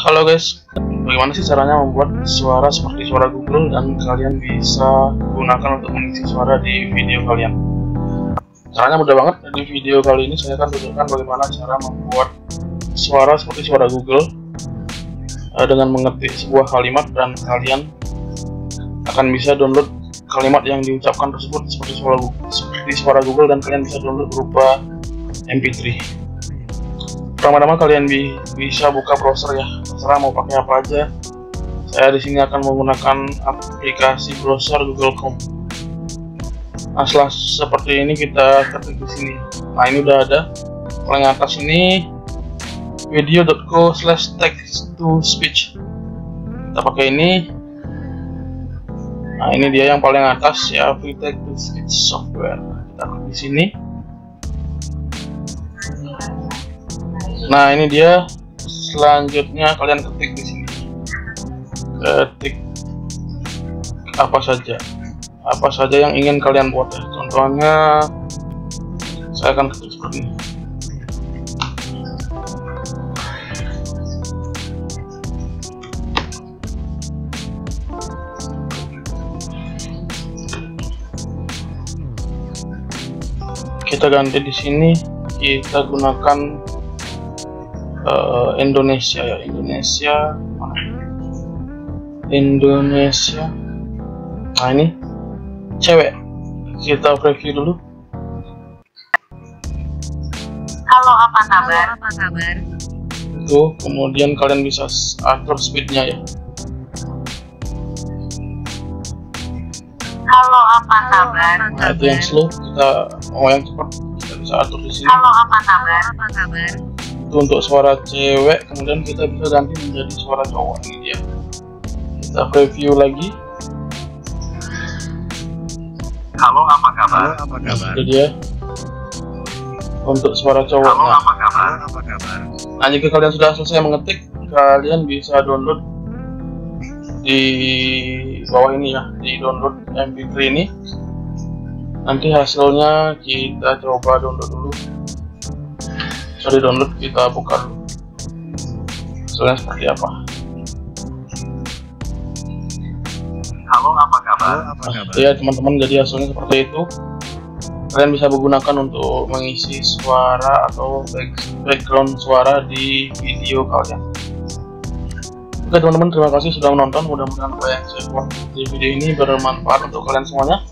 Halo guys, bagaimana sih caranya membuat suara seperti suara Google dan kalian bisa gunakan untuk mengisi suara di video kalian? Caranya mudah banget. Di video kali ini saya akan tunjukkan bagaimana cara membuat suara seperti suara Google dengan mengetik sebuah kalimat, dan kalian akan bisa download kalimat yang diucapkan tersebut seperti suara Google, dan kalian bisa download berupa MP3. Pertama-tama kalian bisa buka browser ya, terserah mau pakai apa aja. Saya di sini akan menggunakan aplikasi browser Google Chrome. Nah, setelah seperti ini kita ketik di sini. Nah, ini udah ada. Paling atas ini video.co/text-to-speech. Kita pakai ini. Nah, ini dia yang paling atas ya, free text-to-speech software. Kita klik di sini. Nah, ini dia. Selanjutnya kalian ketik di sini. Ketik apa saja yang ingin kalian buat ya. Contohnya saya akan ketik seperti ini. Kita ganti di sini, kita gunakan Indonesia ya, Indonesia. Nah, ini cewek. Kita preview dulu. Halo, apa kabar? Tuh, kemudian kalian bisa atur speednya ya. Halo, apa kabar? Nah, itu yang slow, kita mau yang cepat, kita bisa atur di sini. Halo, apa kabar? Itu untuk suara cewek, kemudian kita bisa ganti menjadi suara cowok. Ini dia. Kita preview lagi. Halo, apa kabar? Itu dia untuk suara cowok. Halo, apa kabar? Nah, jika kalian sudah selesai mengetik, kalian bisa download di bawah ini ya, di download MP3 ini. Nanti hasilnya kita coba download dulu. Sudah di download, kita buka dulu hasilnya seperti apa. Halo, apa kabar? Ya teman-teman, jadi hasilnya seperti itu. Kalian bisa menggunakan untuk mengisi suara atau background suara di video kalian. Oke teman-teman, terima kasih sudah menonton. Mudah-mudahan apa yang saya buat di video ini bermanfaat untuk kalian semuanya.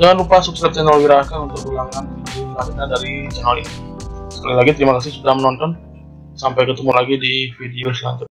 Jangan lupa subscribe channel Wiraka untuk ulangan video selanjutnya dari channel ini. Sekali lagi terima kasih sudah menonton. Sampai ketemu lagi di video selanjutnya.